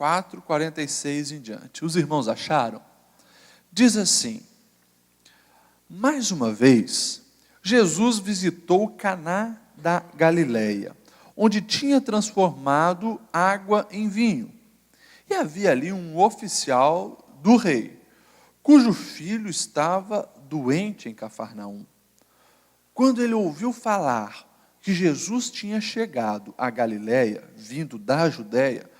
4:46 em diante. Os irmãos acharam? Diz assim: mais uma vez, Jesus visitou Caná da Galileia, onde tinha transformado água em vinho. E havia ali um oficial do rei, cujo filho estava doente em Cafarnaum. Quando ele ouviu falar que Jesus tinha chegado à Galileia, vindo da Judéia,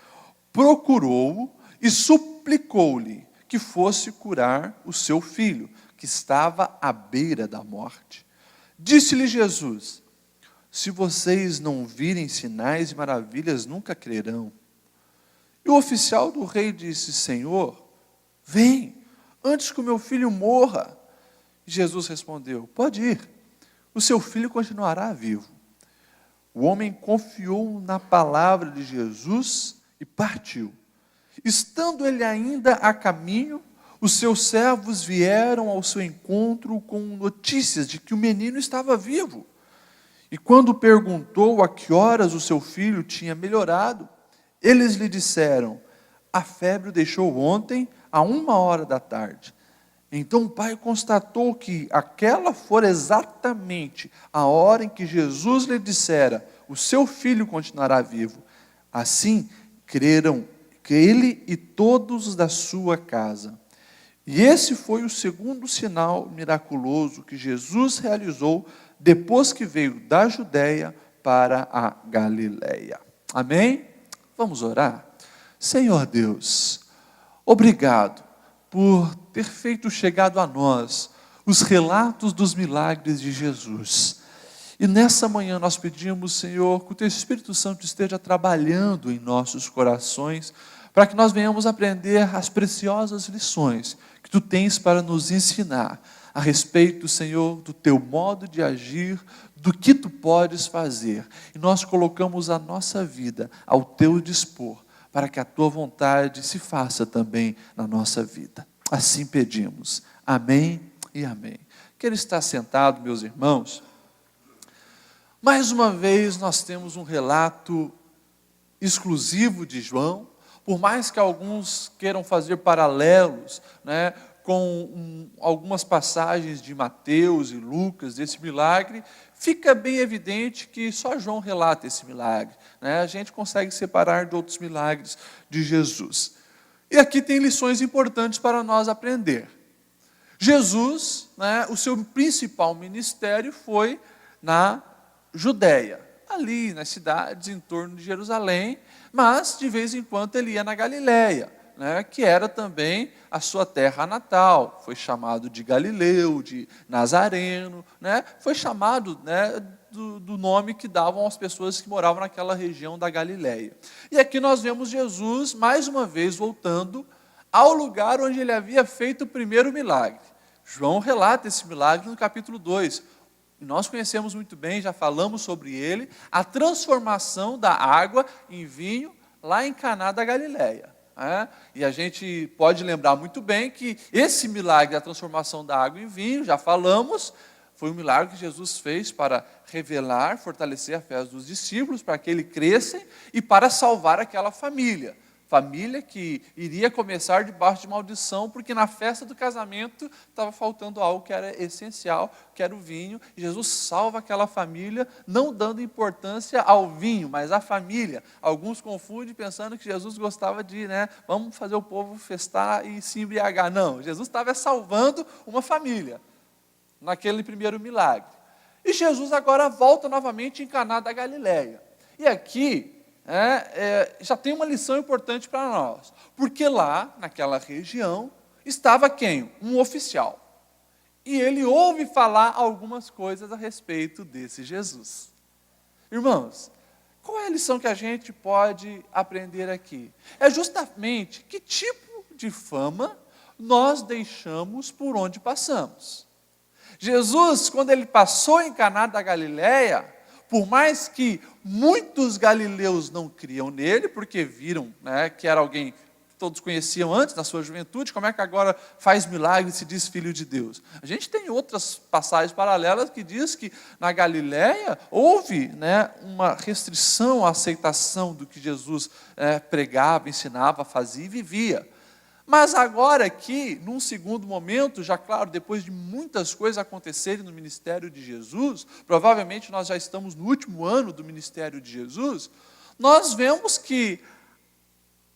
procurou-o e suplicou-lhe que fosse curar o seu filho, que estava à beira da morte. Disse-lhe Jesus: se vocês não virem sinais e maravilhas, nunca crerão. E o oficial do rei disse: Senhor, vem, antes que o meu filho morra. E Jesus respondeu: pode ir, o seu filho continuará vivo. O homem confiou na palavra de Jesus e partiu. Estando ele ainda a caminho, os seus servos vieram ao seu encontro com notícias de que o menino estava vivo. E quando perguntou a que horas o seu filho tinha melhorado, eles lhe disseram: a febre o deixou ontem, à 1h da tarde. Então o pai constatou que aquela fora exatamente a hora em que Jesus lhe dissera: o seu filho continuará vivo. Assim, creram que ele e todos os da sua casa. E esse foi o segundo sinal miraculoso que Jesus realizou depois que veio da Judéia para a Galileia. Amém? Vamos orar? Senhor Deus, obrigado por ter feito chegado a nós os relatos dos milagres de Jesus. E nessa manhã nós pedimos, Senhor, que o Teu Espírito Santo esteja trabalhando em nossos corações, para que nós venhamos aprender as preciosas lições que Tu tens para nos ensinar a respeito, Senhor, do Teu modo de agir, do que Tu podes fazer. E nós colocamos a nossa vida ao Teu dispor, para que a Tua vontade se faça também na nossa vida. Assim pedimos. Amém e amém. Quero estar sentado, meus irmãos. Mais uma vez nós temos um relato exclusivo de João, por mais que alguns queiram fazer paralelos, né, com algumas passagens de Mateus e Lucas desse milagre, fica bem evidente que só João relata esse milagre, né? A gente consegue separar de outros milagres de Jesus. E aqui tem lições importantes para nós aprender. Jesus, né, o seu principal ministério foi na Judéia, ali nas cidades em torno de Jerusalém, mas de vez em quando ele ia na Galileia, né, que era também a sua terra natal. Foi chamado de Galileu, de Nazareno, né, foi chamado, né, do nome que davam às pessoas que moravam naquela região da Galileia. E aqui nós vemos Jesus, mais uma vez, voltando ao lugar onde ele havia feito o primeiro milagre. João relata esse milagre no capítulo 2. Nós conhecemos muito bem, já falamos sobre ele, a transformação da água em vinho lá em Caná da Galileia. E a gente pode lembrar muito bem que esse milagre da transformação da água em vinho, já falamos, foi um milagre que Jesus fez para revelar, fortalecer a fé dos discípulos, para que eles crescem e para salvar aquela família. Família que iria começar debaixo de maldição, porque na festa do casamento estava faltando algo que era essencial, que era o vinho. E Jesus salva aquela família, não dando importância ao vinho, mas à família. Alguns confundem pensando que Jesus gostava de, vamos fazer o povo festar e se embriagar. Não, Jesus estava salvando uma família, naquele primeiro milagre. E Jesus agora volta novamente em Caná da Galileia. E aqui, já tem uma lição importante para nós, porque lá, naquela região, estava quem? Um oficial. E ele ouve falar algumas coisas a respeito desse Jesus. Irmãos, qual é a lição que a gente pode aprender aqui? É justamente que tipo de fama nós deixamos por onde passamos. Jesus, quando ele passou em Caná da Galileia, por mais que muitos galileus não criam nele, porque viram, que era alguém todos conheciam antes, na sua juventude, como é que agora faz milagre e se diz filho de Deus? A gente tem outras passagens paralelas que diz que na Galiléia houve, né, uma restrição à aceitação do que Jesus pregava, ensinava, fazia e vivia. Mas agora aqui, num segundo momento, já claro, depois de muitas coisas acontecerem no ministério de Jesus, provavelmente nós já estamos no último ano do ministério de Jesus, nós vemos que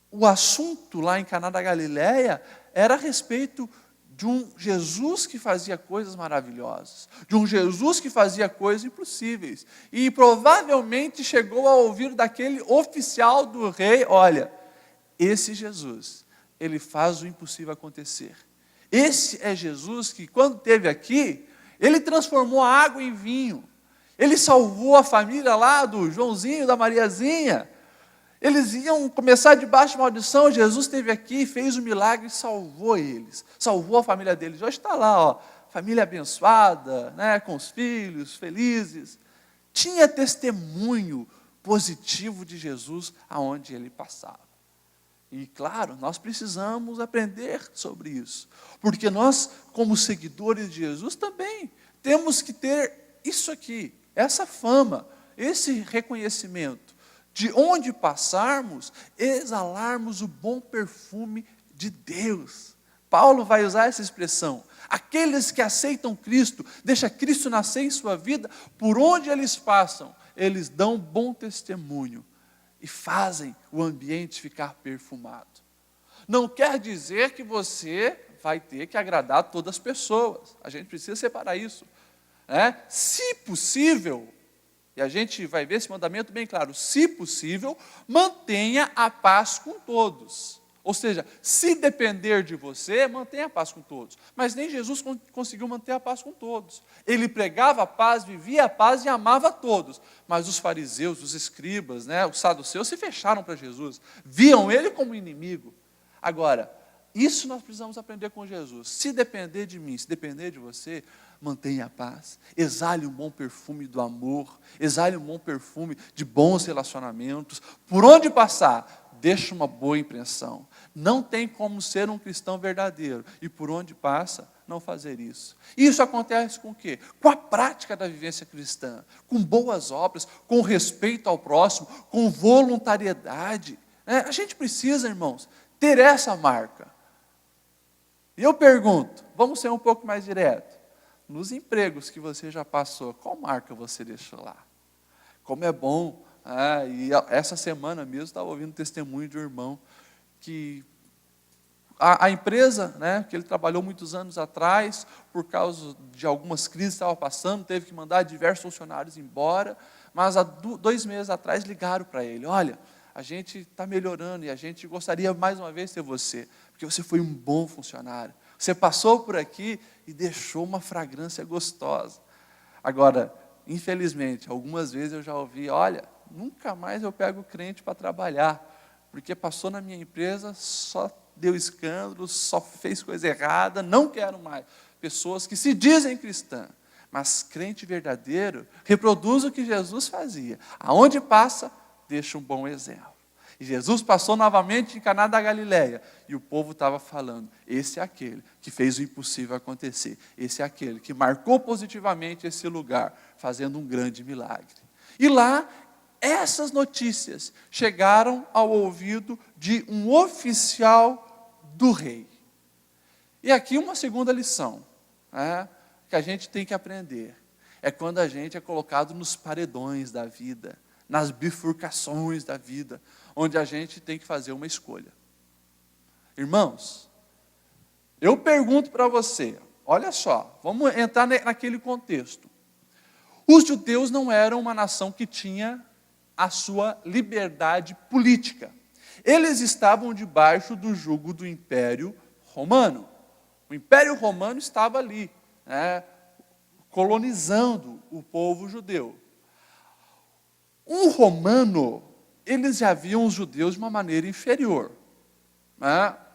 o assunto lá em Caná da Galileia era a respeito de um Jesus que fazia coisas maravilhosas, de um Jesus que fazia coisas impossíveis. E provavelmente chegou a ouvir daquele oficial do rei, olha, esse Jesus, ele faz o impossível acontecer. Esse é Jesus que, quando esteve aqui, ele transformou a água em vinho. Ele salvou a família lá do Joãozinho, da Mariazinha. Eles iam começar debaixo de maldição. Jesus esteve aqui, fez o milagre e salvou eles. Salvou a família deles. Hoje está lá, ó, família abençoada, né, com os filhos, felizes. Tinha testemunho positivo de Jesus aonde ele passava. E claro, nós precisamos aprender sobre isso, porque nós, como seguidores de Jesus, também temos que ter isso aqui, essa fama, esse reconhecimento, de onde passarmos, exalarmos o bom perfume de Deus. Paulo vai usar essa expressão, aqueles que aceitam Cristo, deixa Cristo nascer em sua vida, por onde eles passam, eles dão bom testemunho, e fazem o ambiente ficar perfumado. Não quer dizer que você vai ter que agradar todas as pessoas. A gente precisa separar isso. Né? Se possível, e a gente vai ver esse mandamento bem claro, se possível, mantenha a paz com todos. Ou seja, se depender de você, mantenha a paz com todos. Mas nem Jesus conseguiu manter a paz com todos. Ele pregava a paz, vivia a paz e amava a todos. Mas os fariseus, os escribas, né, os saduceus se fecharam para Jesus. Viam ele como inimigo. Agora, isso nós precisamos aprender com Jesus. Se depender de mim, se depender de você, mantenha a paz. Exale um bom perfume do amor. Exale um bom perfume de bons relacionamentos. Por onde passar, deixa uma boa impressão. Não tem como ser um cristão verdadeiro e por onde passa não fazer isso. Isso acontece com o quê? Com a prática da vivência cristã, com boas obras, com respeito ao próximo, com voluntariedade. A gente precisa, irmãos, ter essa marca. E eu pergunto, vamos ser um pouco mais direto. Nos empregos que você já passou, qual marca você deixou lá? Como é bom. E essa semana mesmo estava ouvindo testemunho de um irmão que a empresa, né, que ele trabalhou muitos anos atrás, por causa de algumas crises que estava passando, teve que mandar diversos funcionários embora, mas há 2 meses atrás ligaram para ele, olha, a gente está melhorando e a gente gostaria mais uma vez ter você, porque você foi um bom funcionário, você passou por aqui e deixou uma fragrância gostosa. Agora, infelizmente, algumas vezes eu já ouvi, olha, nunca mais eu pego crente para trabalhar, porque passou na minha empresa, só deu escândalo, só fez coisa errada, não quero mais. Pessoas que se dizem cristãs, mas crente verdadeiro, reproduz o que Jesus fazia. Aonde passa, deixa um bom exemplo. E Jesus passou novamente em Caná da Galileia, e o povo estava falando, esse é aquele que fez o impossível acontecer, esse é aquele que marcou positivamente esse lugar, fazendo um grande milagre. E lá, essas notícias chegaram ao ouvido de um oficial do rei. E aqui uma segunda lição, que a gente tem que aprender, é quando a gente é colocado nos paredões da vida, nas bifurcações da vida, onde a gente tem que fazer uma escolha. Irmãos, eu pergunto para você, olha só, vamos entrar naquele contexto. Os judeus não eram uma nação que tinha a sua liberdade política. Eles estavam debaixo do jugo do Império Romano. O Império Romano estava ali, colonizando o povo judeu. Um romano, eles já viam os judeus de uma maneira inferior.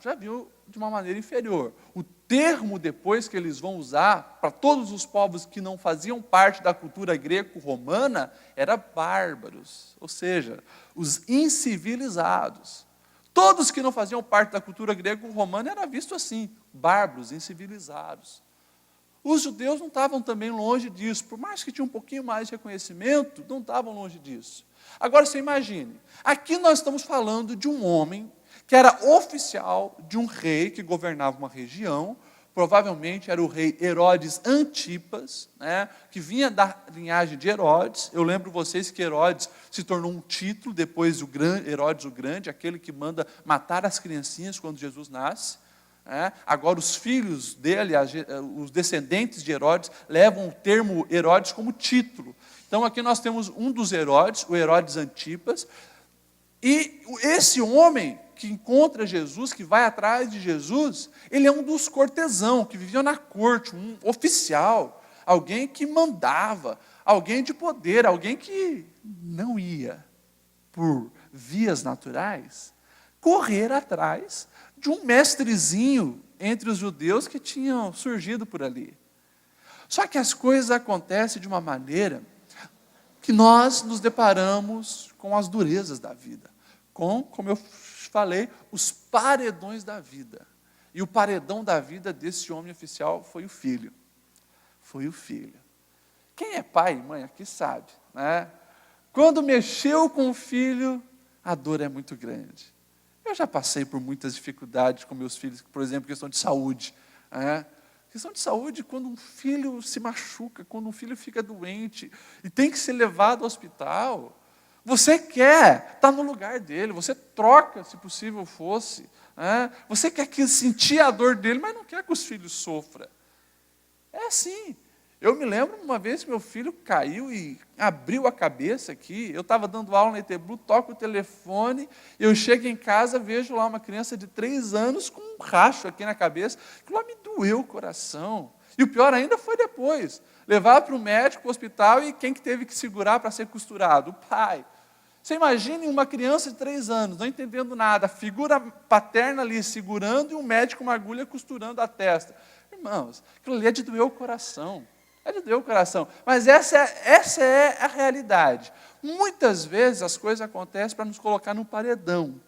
Já viam de uma maneira inferior. O termo depois que eles vão usar para todos os povos que não faziam parte da cultura greco-romana era bárbaros, ou seja, os incivilizados. Todos que não faziam parte da cultura grego-romana eram vistos assim, bárbaros, incivilizados. Os judeus não estavam também longe disso, por mais que tinham um pouquinho mais de reconhecimento, não estavam longe disso. Agora você imagine, aqui nós estamos falando de um homem que era oficial de um rei que governava uma região, provavelmente era o rei Herodes Antipas, né, que vinha da linhagem de Herodes. Eu lembro vocês que Herodes se tornou um título depois do Herodes o Grande, aquele que manda matar as criancinhas quando Jesus nasce. Agora os filhos dele, os descendentes de Herodes, levam o termo Herodes como título. Então aqui nós temos um dos Herodes, o Herodes Antipas, e esse homem que encontra Jesus, que vai atrás de Jesus, ele é um dos cortesãos, que viviam na corte, um oficial, alguém que mandava, alguém de poder, alguém que não ia, por vias naturais, correr atrás de um mestrezinho entre os judeus que tinham surgido por ali. Só que as coisas acontecem de uma maneira que nós nos deparamos com as durezas da vida, como eu falei, os paredões da vida. E o paredão da vida desse homem oficial foi o filho. Foi o filho. Quem é pai e mãe aqui sabe, né? Quando mexeu com o filho, a dor é muito grande. Eu já passei por muitas dificuldades com meus filhos, por exemplo, questão de saúde. Questão de saúde, quando um filho se machuca, quando um filho fica doente e tem que ser levado ao hospital, você quer estar no lugar dele, você troca, se possível fosse. Você quer sentir a dor dele, mas não quer que os filhos sofram. É assim. Eu me lembro uma vez que meu filho caiu e abriu a cabeça aqui. Eu estava dando aula na Iteblu, toco o telefone, eu chego em casa, vejo lá uma criança de 3 anos com um racho aqui na cabeça. Aquilo lá me doeu o coração. E o pior ainda foi depois. Levar para o médico, para o hospital, e quem que teve que segurar para ser costurado? O pai. Você imagine uma criança de 3 anos, não entendendo nada, a figura paterna ali segurando e um médico com uma agulha costurando a testa. Irmãos, aquilo ali é de doer o coração. É de doer o coração. Mas essa é a realidade. Muitas vezes as coisas acontecem para nos colocar num paredão.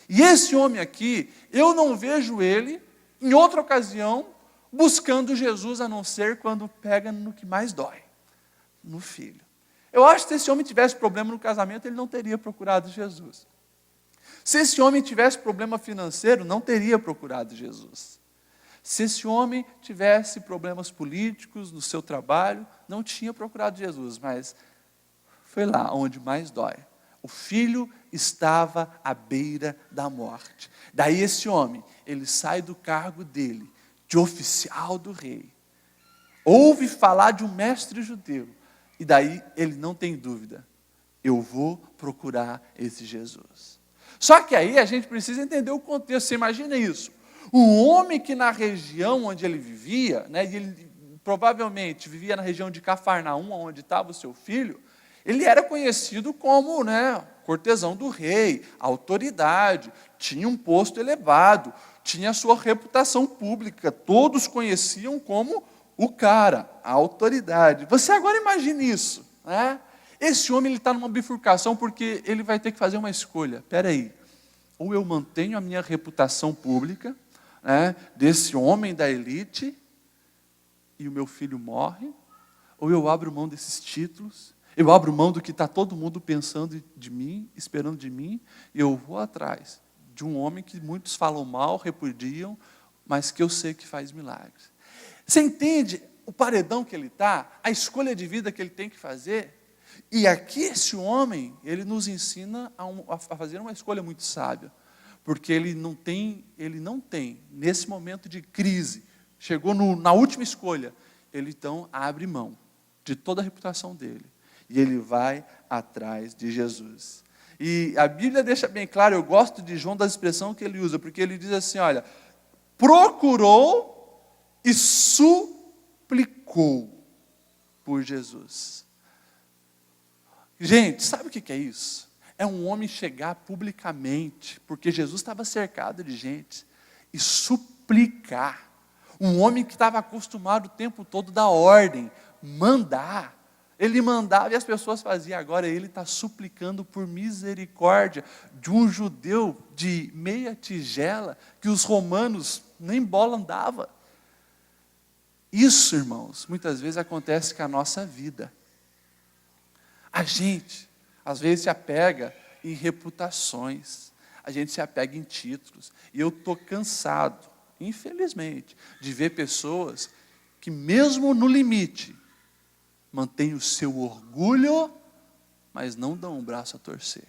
E esse homem aqui, eu não vejo ele, em outra ocasião, buscando Jesus, a não ser quando pega no que mais dói, no filho. Eu acho que se esse homem tivesse problema no casamento, ele não teria procurado Jesus. Se esse homem tivesse problema financeiro, não teria procurado Jesus. Se esse homem tivesse problemas políticos no seu trabalho, não tinha procurado Jesus, mas foi lá onde mais dói. O filho estava à beira da morte. Daí esse homem, ele sai do cargo dele, de oficial do rei, ouve falar de um mestre judeu, e daí ele não tem dúvida, eu vou procurar esse Jesus. Só que aí a gente precisa entender o contexto. Você imagina isso, um homem que na região onde ele vivia, né, e ele provavelmente vivia na região de Cafarnaum, onde estava o seu filho, ele era conhecido como, cortesão do rei, autoridade, tinha um posto elevado, tinha a sua reputação pública, todos conheciam como o cara, a autoridade. Você agora imagine isso, né? Esse homem está numa bifurcação porque ele vai ter que fazer uma escolha. Espera aí, ou eu mantenho a minha reputação pública, desse homem da elite, e o meu filho morre, ou eu abro mão desses títulos, eu abro mão do que está todo mundo pensando de mim, esperando de mim, e eu vou atrás de um homem que muitos falam mal, repudiam, mas que eu sei que faz milagres. Você entende o paredão que ele está, a escolha de vida que ele tem que fazer? E aqui esse homem, ele nos ensina a fazer uma escolha muito sábia, porque ele não tem, nesse momento de crise, chegou na última escolha, ele então abre mão de toda a reputação dele, e ele vai atrás de Jesus. E a Bíblia deixa bem claro, eu gosto de João da expressão que ele usa, porque ele diz assim, olha, procurou e suplicou por Jesus. Gente, sabe o que é isso? É um homem chegar publicamente, porque Jesus estava cercado de gente, e suplicar. Um homem que estava acostumado o tempo todo a dar ordem, mandar. Ele mandava e as pessoas faziam. Agora ele está suplicando por misericórdia de um judeu de meia tigela que os romanos nem bola andava. Isso, irmãos, muitas vezes acontece com a nossa vida. A gente, às vezes, se apega em reputações. A gente se apega em títulos. E eu estou cansado, infelizmente, de ver pessoas que mesmo no limite, mantêm o seu orgulho, mas não dão um braço a torcer.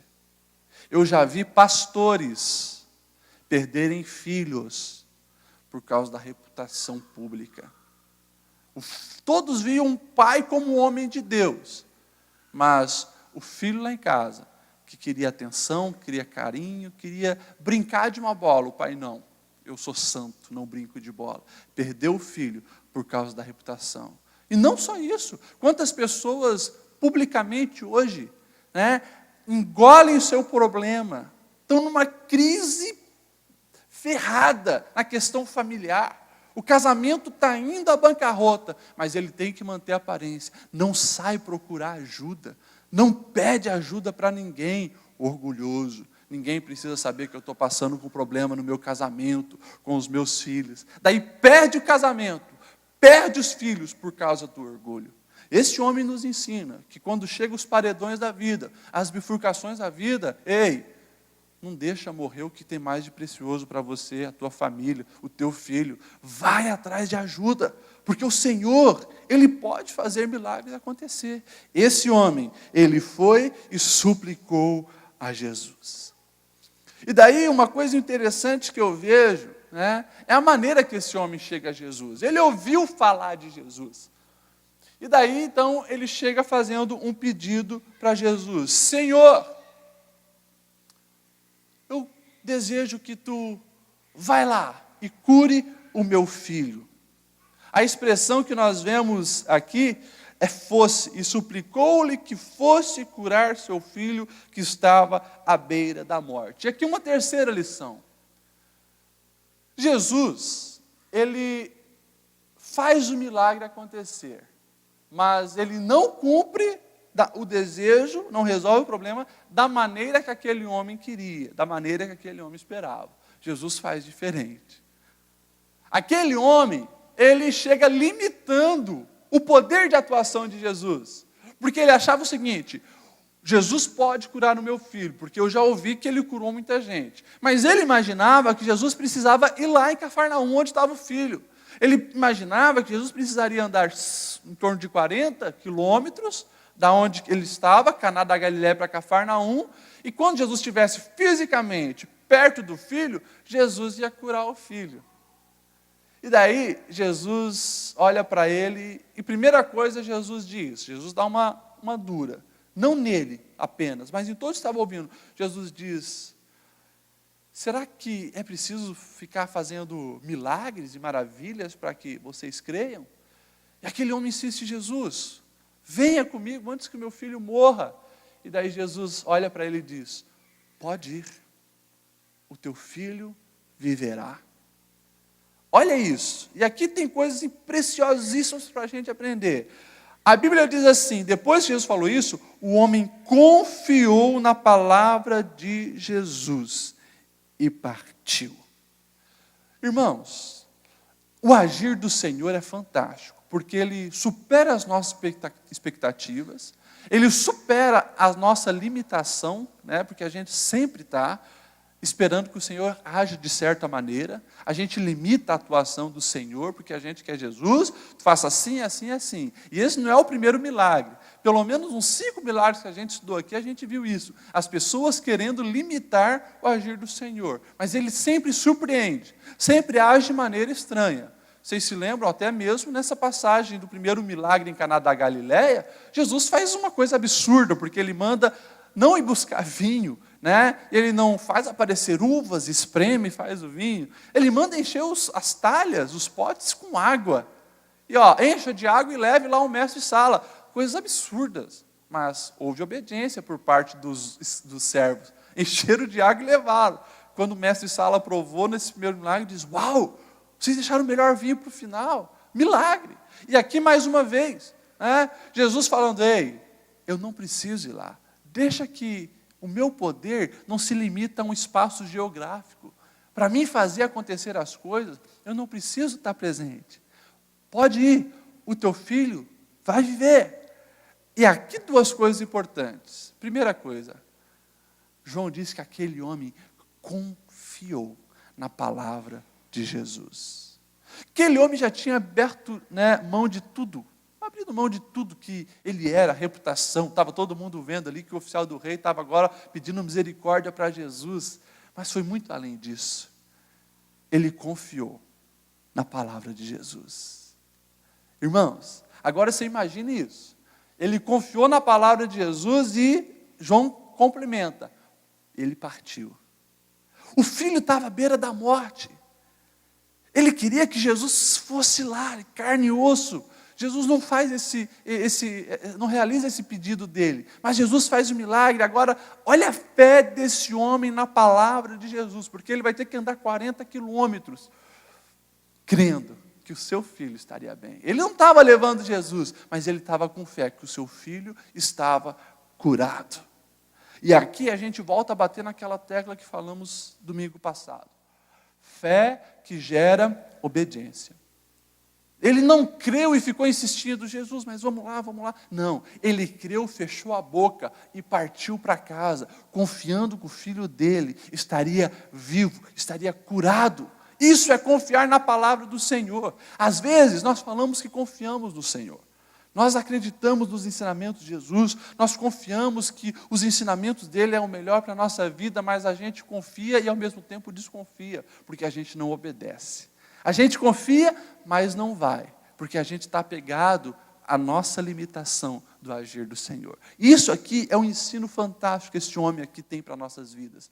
Eu já vi pastores perderem filhos por causa da reputação pública. Todos viam um pai como um homem de Deus, mas o filho lá em casa, que queria atenção, queria carinho, queria brincar de uma bola, o pai não. Eu sou santo, não brinco de bola. Perdeu o filho por causa da reputação. E não só isso. Quantas pessoas publicamente hoje, engolem o seu problema, estão numa crise ferrada na questão familiar. O casamento está indo à bancarrota, mas ele tem que manter a aparência. Não sai procurar ajuda, não pede ajuda para ninguém. Orgulhoso. Ninguém precisa saber que eu estou passando com problema no meu casamento, com os meus filhos. Daí perde o casamento, perde os filhos por causa do orgulho. Este homem nos ensina que quando chegam os paredões da vida, as bifurcações da vida, não deixa morrer o que tem mais de precioso para você, a tua família, o teu filho. Vai atrás de ajuda, porque o Senhor, Ele pode fazer milagres acontecer. Esse homem, ele foi e suplicou a Jesus. E daí uma coisa interessante que eu vejo, é a maneira que esse homem chega a Jesus. Ele ouviu falar de Jesus. E daí, então, ele chega fazendo um pedido para Jesus. Senhor, eu desejo que tu vai lá e cure o meu filho. A expressão que nós vemos aqui é fosse, e suplicou-lhe que fosse curar seu filho que estava à beira da morte. E aqui uma terceira lição. Jesus, ele faz o milagre acontecer, mas ele não cumpre o desejo, não resolve o problema da maneira que aquele homem queria, da maneira que aquele homem esperava. Jesus faz diferente. Aquele homem, ele chega limitando o poder de atuação de Jesus, porque ele achava o seguinte: Jesus pode curar o meu filho, porque eu já ouvi que ele curou muita gente. Mas ele imaginava que Jesus precisava ir lá em Cafarnaum, onde estava o filho. Ele imaginava que Jesus precisaria andar em torno de 40 quilômetros da onde ele estava, Caná da Galileia para Cafarnaum, e quando Jesus estivesse fisicamente perto do filho, Jesus ia curar o filho. E daí, Jesus olha para ele, e primeira coisa Jesus diz, Jesus dá uma dura, não nele apenas, mas em todos que estavam ouvindo. Jesus diz: será que é preciso ficar fazendo milagres e maravilhas para que vocês creiam? E aquele homem insiste: Jesus, venha comigo antes que meu filho morra. E daí Jesus olha para ele e diz: pode ir, o teu filho viverá. Olha isso, e aqui tem coisas preciosíssimas para a gente aprender. A Bíblia diz assim: depois que Jesus falou isso, o homem confiou na palavra de Jesus e partiu. Irmãos, o agir do Senhor é fantástico, porque Ele supera as nossas expectativas, Ele supera a nossa limitação, porque a gente sempre está esperando que o Senhor age de certa maneira. A gente limita a atuação do Senhor, porque a gente quer Jesus, faça assim, assim, assim. E esse não é o primeiro milagre. Pelo menos uns 5 milagres que a gente estudou aqui, a gente viu isso. As pessoas querendo limitar o agir do Senhor. Mas Ele sempre surpreende, sempre age de maneira estranha. Vocês se lembram, até mesmo nessa passagem do primeiro milagre em Caná da Galileia, Jesus faz uma coisa absurda, porque Ele manda não ir buscar vinho, Ele não faz aparecer uvas, espreme e faz o vinho. Ele manda encher as talhas, os potes com água. E encha de água e leve lá um mestre de sala. Coisas absurdas, mas houve obediência por parte dos servos. Encheram de água e levaram. Quando o mestre de sala provou nesse primeiro milagre, diz: uau, vocês deixaram o melhor vinho para o final. Milagre. E aqui mais uma vez, né? Jesus falando, ei, eu não preciso ir lá. Deixa que o meu poder não se limita a um espaço geográfico. Para mim fazer acontecer as coisas, eu não preciso estar presente. Pode ir, o teu filho vai viver. E aqui duas coisas importantes. Primeira coisa, João diz que aquele homem confiou na palavra de Jesus. Aquele homem já tinha aberto, né, mão de tudo. Abrindo mão de tudo que ele era, a reputação. Estava todo mundo vendo ali que o oficial do rei estava agora pedindo misericórdia para Jesus. Mas foi muito além disso. Ele confiou na palavra de Jesus. Irmãos, agora você imagine isso. Ele confiou na palavra de Jesus e João complementa. Ele partiu. O filho estava à beira da morte. Ele queria que Jesus fosse lá, carne e osso. Jesus não faz não realiza esse pedido dele. Mas Jesus faz o milagre. Agora, olha a fé desse homem na palavra de Jesus. Porque ele vai ter que andar 40 quilômetros, crendo que o seu filho estaria bem. Ele não estava levando Jesus, mas ele estava com fé que o seu filho estava curado. E aqui a gente volta a bater naquela tecla que falamos domingo passado. Fé que gera obediência. Ele não creu e ficou insistindo, Jesus, mas vamos lá, vamos lá. Não, ele creu, fechou a boca e partiu para casa, confiando que o filho dele estaria vivo, estaria curado. Isso é confiar na palavra do Senhor. Às vezes nós falamos que confiamos no Senhor. Nós acreditamos nos ensinamentos de Jesus, nós confiamos que os ensinamentos dele é o melhor para a nossa vida, mas a gente confia e ao mesmo tempo desconfia, porque a gente não obedece. A gente confia, mas não vai, porque a gente está apegado à nossa limitação do agir do Senhor. Isso aqui é um ensino fantástico que este homem aqui tem para nossas vidas.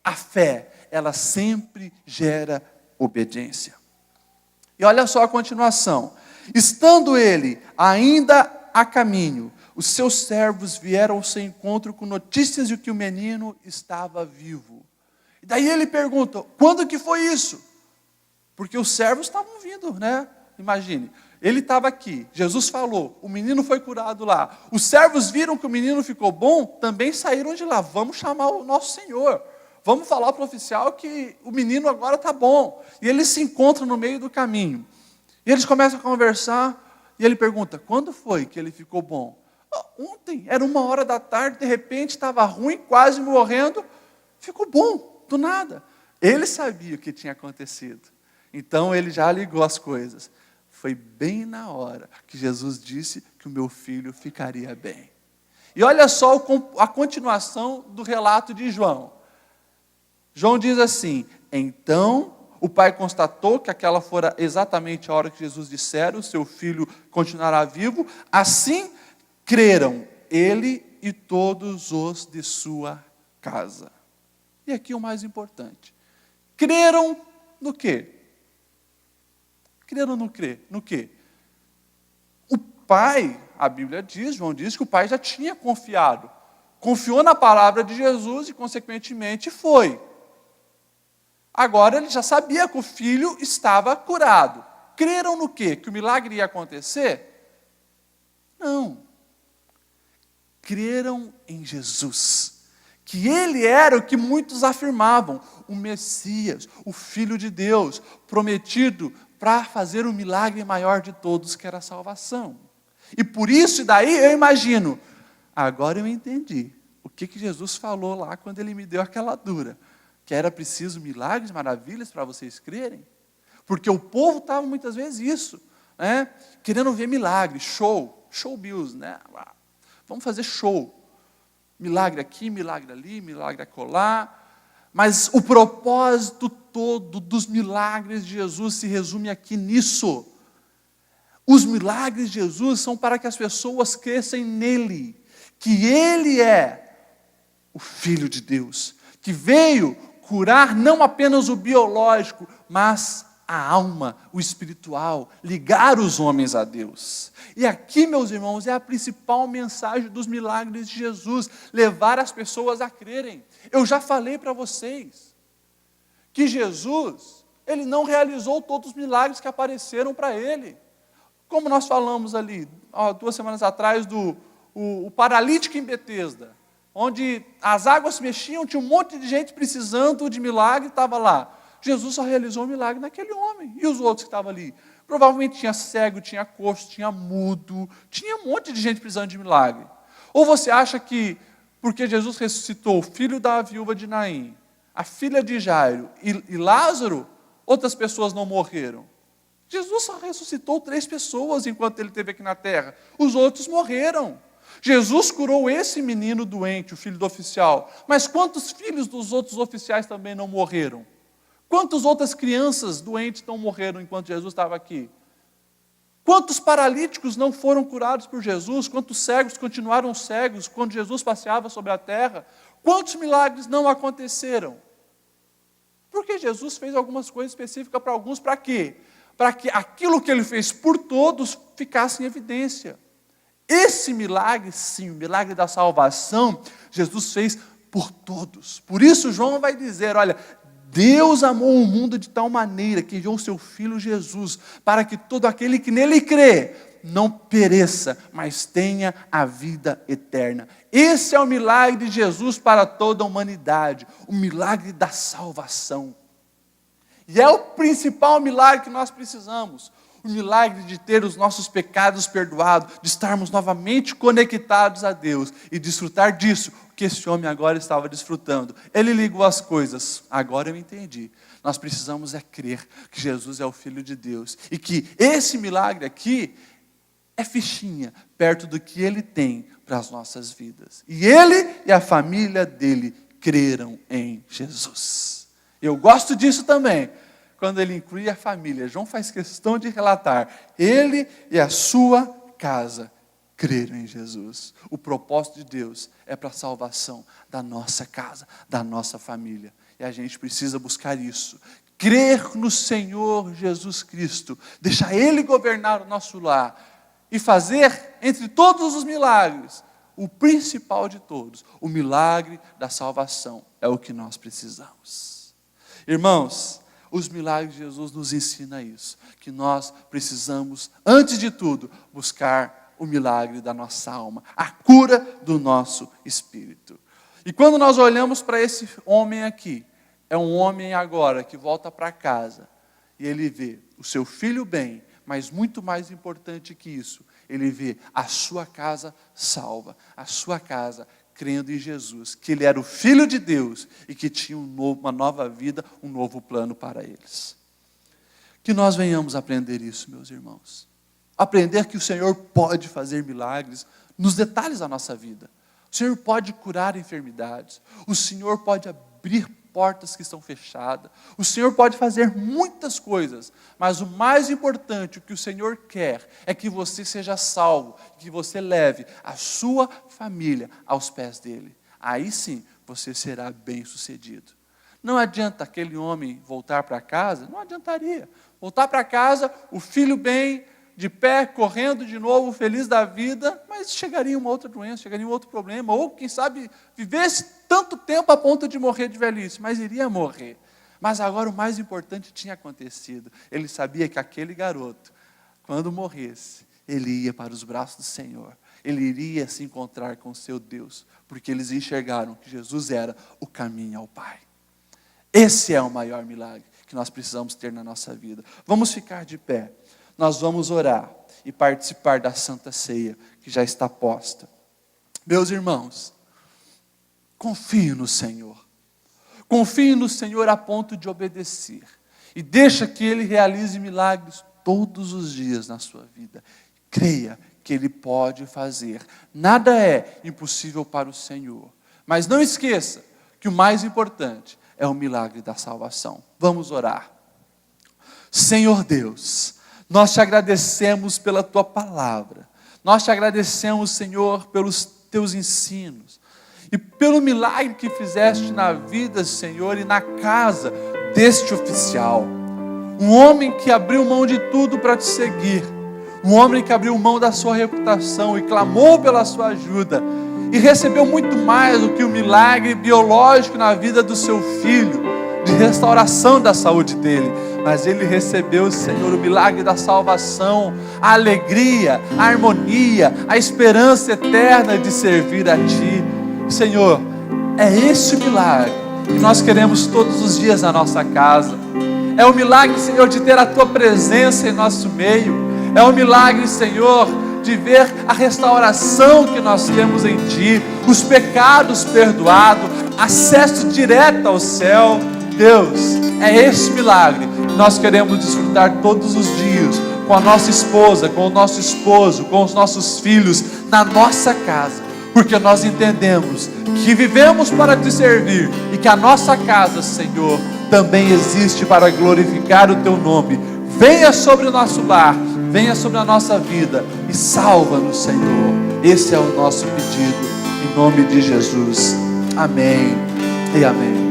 A fé, ela sempre gera obediência. E olha só a continuação. Estando ele ainda a caminho, os seus servos vieram ao seu encontro com notícias de que o menino estava vivo. E daí ele pergunta, quando que foi isso? Porque os servos estavam vindo, né? Imagine, ele estava aqui, Jesus falou, o menino foi curado lá. Os servos viram que o menino ficou bom, também saíram de lá. Vamos chamar o nosso Senhor. Vamos falar para o oficial que o menino agora está bom. E eles se encontram no meio do caminho. E eles começam a conversar, e ele pergunta, quando foi que ele ficou bom? Ontem, era 1h da tarde, de repente estava ruim, quase morrendo, ficou bom, do nada. Ele sabia o que tinha acontecido. Então ele já ligou as coisas. Foi bem na hora que Jesus disse que o meu filho ficaria bem. E olha só a continuação do relato de João. João diz assim, então o pai constatou que aquela fora exatamente a hora que Jesus dissera, o seu filho continuará vivo. Assim creram ele e todos os de sua casa. E aqui o mais importante. Creram no quê? Creram no quê? O pai, a Bíblia diz, João diz que o pai já tinha confiado. Confiou na palavra de Jesus e, consequentemente, foi. Agora ele já sabia que o filho estava curado. Creram no quê? Que o milagre ia acontecer? Não. Creram em Jesus. Que ele era o que muitos afirmavam, o Messias, o Filho de Deus, prometido para fazer o milagre maior de todos, que era a salvação. E por isso, daí eu imagino, agora eu entendi o que Jesus falou lá quando ele me deu aquela dura, que era preciso milagres, maravilhas para vocês crerem. Porque o povo estava muitas vezes isso, né? Querendo ver milagre, showbiz, né? Vamos fazer show. Milagre aqui, milagre ali, milagre acolá. Mas o propósito todo dos milagres de Jesus se resume aqui nisso. Os milagres de Jesus são para que as pessoas cresçam nele, que ele é o Filho de Deus, que veio curar não apenas o biológico, mas a alma, o espiritual, ligar os homens a Deus. E aqui, meus irmãos, é a principal mensagem dos milagres de Jesus, levar as pessoas a crerem. Eu já falei para vocês que Jesus, ele não realizou todos os milagres que apareceram para ele. Como nós falamos ali, 2 semanas atrás, o paralítico em Betesda, onde as águas se mexiam, tinha um monte de gente precisando de milagre, estava lá. Jesus só realizou um milagre naquele homem. E os outros que estavam ali? Provavelmente tinha cego, tinha coxo, tinha mudo, tinha um monte de gente precisando de milagre. Ou você acha que, porque Jesus ressuscitou o filho da viúva de Naim, a filha de Jairo e Lázaro, outras pessoas não morreram? Jesus só ressuscitou 3 pessoas enquanto ele esteve aqui na terra. Os outros morreram. Jesus curou esse menino doente, o filho do oficial. Mas quantos filhos dos outros oficiais também não morreram? Quantas outras crianças doentes não morreram enquanto Jesus estava aqui? Quantos paralíticos não foram curados por Jesus? Quantos cegos continuaram cegos quando Jesus passeava sobre a terra? Quantos milagres não aconteceram? Porque Jesus fez algumas coisas específicas para alguns, para quê? Para que aquilo que ele fez por todos ficasse em evidência. Esse milagre, sim, o milagre da salvação, Jesus fez por todos. Por isso João vai dizer, olha, Deus amou o mundo de tal maneira que enviou o seu Filho Jesus, para que todo aquele que nele crê, não pereça, mas tenha a vida eterna. Esse é o milagre de Jesus para toda a humanidade, o milagre da salvação. E é o principal milagre que nós precisamos. O milagre de ter os nossos pecados perdoados, de estarmos novamente conectados a Deus e desfrutar disso, que esse homem agora estava desfrutando. Ele ligou as coisas, agora eu entendi. Nós precisamos crer que Jesus é o Filho de Deus e que esse milagre aqui é fichinha perto do que Ele tem para as nossas vidas. E ele e a família dele creram em Jesus. Eu gosto disso também. Quando ele inclui a família, João faz questão de relatar, ele e a sua casa creram em Jesus. O propósito de Deus é para a salvação da nossa casa, da nossa família. E a gente precisa buscar isso. Crer no Senhor Jesus Cristo, deixar Ele governar o nosso lar e fazer, entre todos os milagres, o principal de todos, o milagre da salvação, é o que nós precisamos. Irmãos, os milagres de Jesus nos ensinam isso, que nós precisamos, antes de tudo, buscar o milagre da nossa alma, a cura do nosso espírito. E quando nós olhamos para esse homem aqui, é um homem agora que volta para casa, e ele vê o seu filho bem, mas muito mais importante que isso, ele vê a sua casa salva, a sua casa crendo em Jesus, que Ele era o Filho de Deus e que tinha uma nova vida, um novo plano para eles. Que nós venhamos aprender isso, meus irmãos. Aprender que o Senhor pode fazer milagres nos detalhes da nossa vida. O Senhor pode curar enfermidades. O Senhor pode abrir portas que estão fechadas. O Senhor pode fazer muitas coisas, mas o mais importante, o que o Senhor quer, é que você seja salvo, que você leve a sua família aos pés dele. Aí sim, você será bem-sucedido. Não adianta aquele homem voltar para casa, não adiantaria. Voltar para casa, o filho bem, de pé, correndo de novo, feliz da vida, mas chegaria uma outra doença, chegaria um outro problema, ou quem sabe vivesse tanto tempo a ponto de morrer de velhice, mas iria morrer. Mas agora o mais importante tinha acontecido. Ele sabia que aquele garoto, quando morresse, ele ia para os braços do Senhor. Ele iria se encontrar com o seu Deus, porque eles enxergaram que Jesus era o caminho ao Pai. Esse é o maior milagre que nós precisamos ter na nossa vida. Vamos ficar de pé. Nós vamos orar e participar da Santa Ceia que já está posta. Meus irmãos, confie no Senhor. Confie no Senhor a ponto de obedecer. E deixa que Ele realize milagres todos os dias na sua vida. Creia que Ele pode fazer. Nada é impossível para o Senhor. Mas não esqueça que o mais importante é o milagre da salvação. Vamos orar. Senhor Deus, nós te agradecemos pela tua palavra. Nós te agradecemos, Senhor, pelos teus ensinos. E pelo milagre que fizeste na vida, Senhor, e na casa deste oficial. Um homem que abriu mão de tudo para te seguir. Um homem que abriu mão da sua reputação e clamou pela sua ajuda. E recebeu muito mais do que o milagre biológico na vida do seu filho, de restauração da saúde dele. mas ele recebeu, Senhor, o milagre da salvação, a alegria, a harmonia, a esperança eterna de servir a Ti. Senhor, é esse milagre que nós queremos todos os dias na nossa casa. É o milagre, Senhor, de ter a Tua presença em nosso meio. É o milagre, Senhor, de ver a restauração que nós temos em Ti, os pecados perdoados, acesso direto ao céu. Deus, é esse milagre que nós queremos desfrutar todos os dias, com a nossa esposa, com o nosso esposo, com os nossos filhos, na nossa casa, porque nós entendemos que vivemos para Te servir e que a nossa casa, Senhor, também existe para glorificar o Teu nome. Venha sobre o nosso lar, venha sobre a nossa vida e salva-nos, Senhor. Esse é o nosso pedido, em nome de Jesus. Amém e amém.